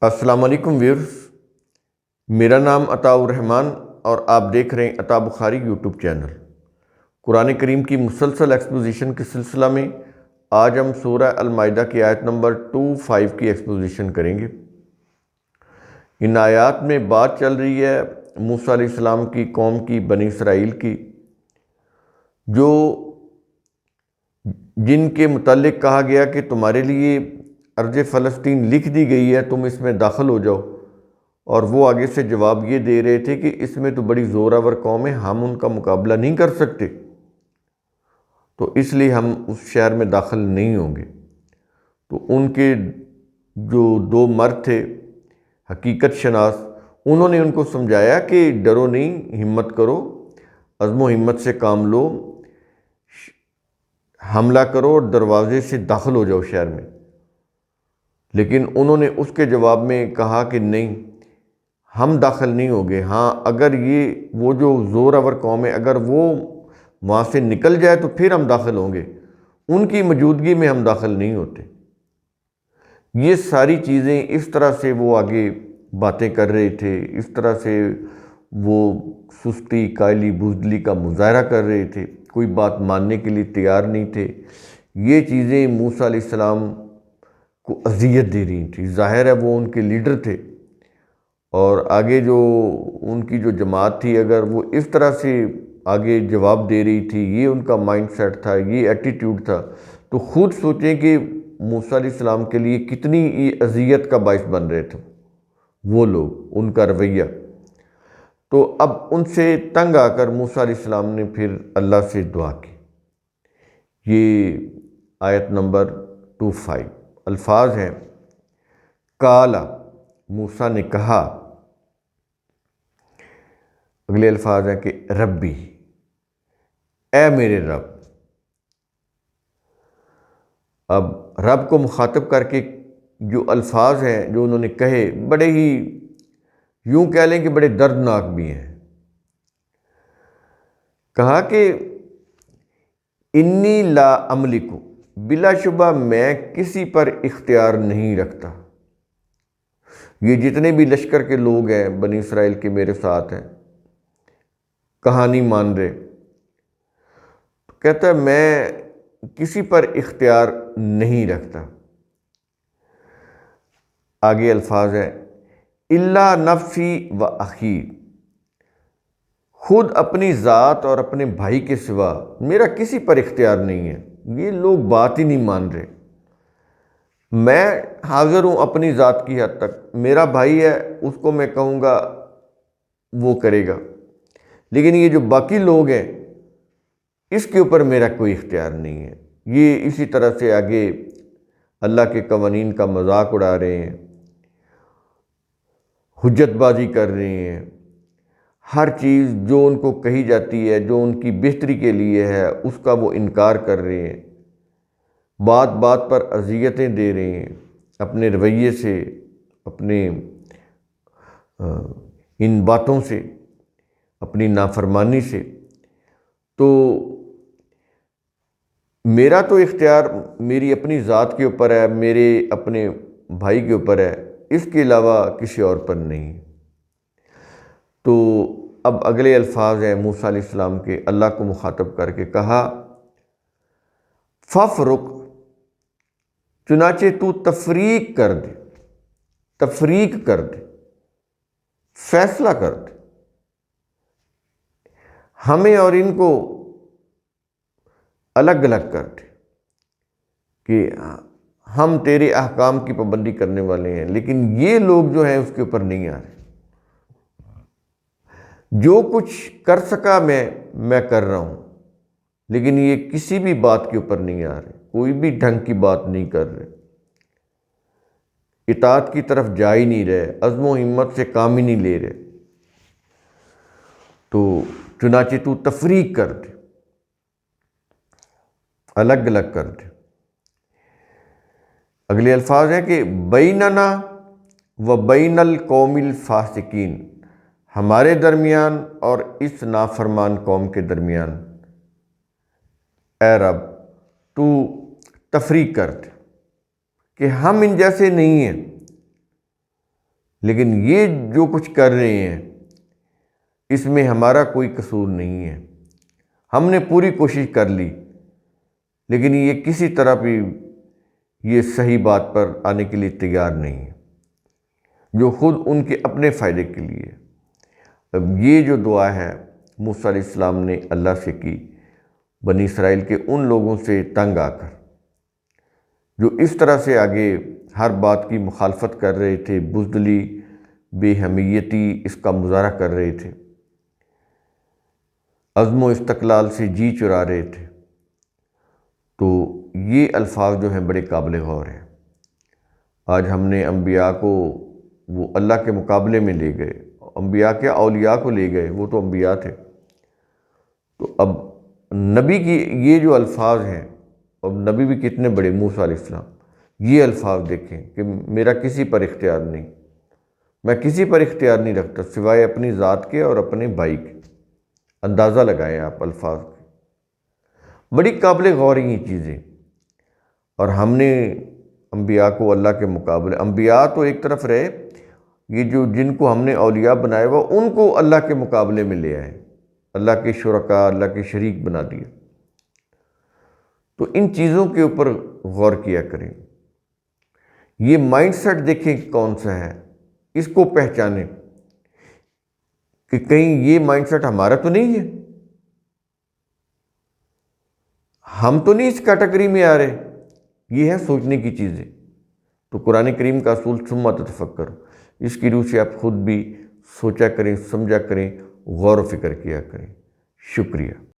السلام علیکم ویورز، میرا نام عطاء الرحمن اور آپ دیکھ رہے ہیں عطاء بخاری یوٹیوب چینل۔ قرآن کریم کی مسلسل ایکسپوزیشن کے سلسلہ میں آج ہم سورہ المائدہ کی آیت نمبر 25 کی ایکسپوزیشن کریں گے۔ ان آیات میں بات چل رہی ہے موسیٰ علیہ السلام کی قوم کی، بنی اسرائیل کی، جن کے متعلق کہا گیا کہ تمہارے لیے ارض فلسطین لکھ دی گئی ہے، تم اس میں داخل ہو جاؤ، اور وہ آگے سے جواب یہ دے رہے تھے کہ اس میں تو بڑی زوراور قوم ہے، ہم ان کا مقابلہ نہیں کر سکتے، تو اس لیے ہم اس شہر میں داخل نہیں ہوں گے۔ تو ان کے جو دو مرد تھے حقیقت شناس، انہوں نے ان کو سمجھایا کہ ڈرو نہیں، ہمت کرو، عزم و ہمت سے کام لو، حملہ کرو اور دروازے سے داخل ہو جاؤ شہر میں۔ لیکن انہوں نے اس کے جواب میں کہا کہ نہیں، ہم داخل نہیں ہوں گے۔ ہاں، اگر وہ جو زوراور قوم ہے اگر وہ وہاں سے نکل جائے تو پھر ہم داخل ہوں گے، ان کی موجودگی میں ہم داخل نہیں ہوتے۔ یہ ساری چیزیں اس طرح سے وہ آگے باتیں کر رہے تھے، اس طرح سے وہ سستی، کائلی، بزدلی کا مظاہرہ کر رہے تھے، کوئی بات ماننے کے لیے تیار نہیں تھے۔ یہ چیزیں موسیٰ علیہ السلام کو اذیت دے رہی تھی۔ ظاہر ہے وہ ان کے لیڈر تھے، اور آگے جو ان کی جو جماعت تھی اگر وہ اس طرح سے آگے جواب دے رہی تھی، یہ ان کا مائنڈ سیٹ تھا، یہ ایٹیٹیوڈ تھا، تو خود سوچیں کہ موسیٰ علیہ السلام کے لیے کتنی اذیت کا باعث بن رہے تھے وہ لوگ، ان کا رویہ۔ تو اب ان سے تنگ آ کر موسیٰ علیہ السلام نے پھر اللہ سے دعا کی۔ یہ آیت نمبر 25 الفاظ ہیں، قال، موسیٰ نے کہا۔ اگلے الفاظ ہیں کہ ربی، اے میرے رب۔ اب رب کو مخاطب کر کے جو الفاظ ہیں جو انہوں نے کہے، بڑے ہی یوں کہہ لیں کہ بڑے دردناک بھی ہیں۔ کہا کہ انی لا املک، بلا شبہ میں کسی پر اختیار نہیں رکھتا۔ یہ جتنے بھی لشکر کے لوگ ہیں بنی اسرائیل کے میرے ساتھ ہیں، کہانی مان رہے، کہتا ہے میں کسی پر اختیار نہیں رکھتا۔ آگے الفاظ ہیں الا نفسی و اخی، خود اپنی ذات اور اپنے بھائی کے سوا میرا کسی پر اختیار نہیں ہے۔ یہ لوگ بات ہی نہیں مان رہے۔ میں حاضر ہوں اپنی ذات کی حد تک، میرا بھائی ہے اس کو میں کہوں گا وہ کرے گا، لیکن یہ جو باقی لوگ ہیں اس کے اوپر میرا کوئی اختیار نہیں ہے۔ یہ اسی طرح سے آگے اللہ کے قوانین کا مذاق اڑا رہے ہیں، حجت بازی کر رہے ہیں، ہر چیز جو ان کو کہی جاتی ہے، جو ان کی بہتری کے لیے ہے، اس کا وہ انکار کر رہے ہیں، بات بات پر اذیتیں دے رہے ہیں اپنے رویے سے، اپنے ان باتوں سے، اپنی نافرمانی سے۔ تو میرا تو اختیار میری اپنی ذات کے اوپر ہے، میرے اپنے بھائی کے اوپر ہے، اس کے علاوہ کسی اور پر نہیں۔ تو اب اگلے الفاظ ہیں موسیٰ علیہ السلام کے، اللہ کو مخاطب کر کے کہا فَافْرُقْ، چنانچہ تو تفریق کر دے، تفریق کر دے، فیصلہ کر دے، ہمیں اور ان کو الگ الگ کر دے، کہ ہم تیرے احکام کی پابندی کرنے والے ہیں، لیکن یہ لوگ جو ہیں اس کے اوپر نہیں آ رہے۔ جو کچھ کر سکا میں کر رہا ہوں، لیکن یہ کسی بھی بات کے اوپر نہیں آ رہے، کوئی بھی ڈھنگ کی بات نہیں کر رہے، اطاعت کی طرف جا ہی نہیں رہے، عزم و ہمت سے کام ہی نہیں لے رہے۔ تو چنانچہ تو تفریق کر دے، الگ الگ کر دے۔ اگلے الفاظ ہیں کہ بیننا و بین القوم الفاسقین، ہمارے درمیان اور اس نافرمان قوم کے درمیان اے رب تو تفریق کر دے، کہ ہم ان جیسے نہیں ہیں، لیکن یہ جو کچھ کر رہے ہیں اس میں ہمارا کوئی قصور نہیں ہے، ہم نے پوری کوشش کر لی، لیکن یہ کسی طرح بھی یہ صحیح بات پر آنے کے لیے تیار نہیں ہے، جو خود ان کے اپنے فائدے کے لیے۔ اب یہ جو دعا ہے موسیٰ علیہ السلام نے اللہ سے کی بنی اسرائیل کے ان لوگوں سے تنگ آ کر، جو اس طرح سے آگے ہر بات کی مخالفت کر رہے تھے، بزدلی، بے حمیتی اس کا مظاہرہ کر رہے تھے، عزم و استقلال سے جی چرا رہے تھے۔ تو یہ الفاظ جو ہیں بڑے قابل غور ہیں۔ آج ہم نے انبیاء کو وہ اللہ کے مقابلے میں لے گئے، انبیاء کے اولیاء کو لے گئے، وہ تو انبیاء تھے۔ تو اب نبی کی یہ جو الفاظ ہیں، اب نبی بھی کتنے بڑے، موسیٰ علیہ السلام، یہ الفاظ دیکھیں کہ میرا کسی پر اختیار نہیں، میں کسی پر اختیار نہیں رکھتا سوائے اپنی ذات کے اور اپنے بھائی کے۔ اندازہ لگائیں آپ الفاظ کے، بڑی قابل غور ہیں یہ چیزیں۔ اور ہم نے انبیاء کو اللہ کے مقابلے، انبیاء تو ایک طرف رہے، یہ جو جن کو ہم نے اولیاء بنایا ہوا ان کو اللہ کے مقابلے میں لے آئے، اللہ کے شرکاء، اللہ کے شریک بنا دیے۔ تو ان چیزوں کے اوپر غور کیا کریں، یہ مائنڈ سیٹ دیکھیں کون سا ہے، اس کو پہچانیں کہ کہیں یہ مائنڈ سیٹ ہمارا تو نہیں ہے، ہم تو نہیں اس کیٹیگری میں آ رہے۔ یہ ہے سوچنے کی چیزیں۔ تو قرآن کریم کا اصول ثم تفکروا، اس کی روح سے آپ خود بھی سوچا کریں، سمجھا کریں، غور و فکر کیا کریں۔ شکریہ۔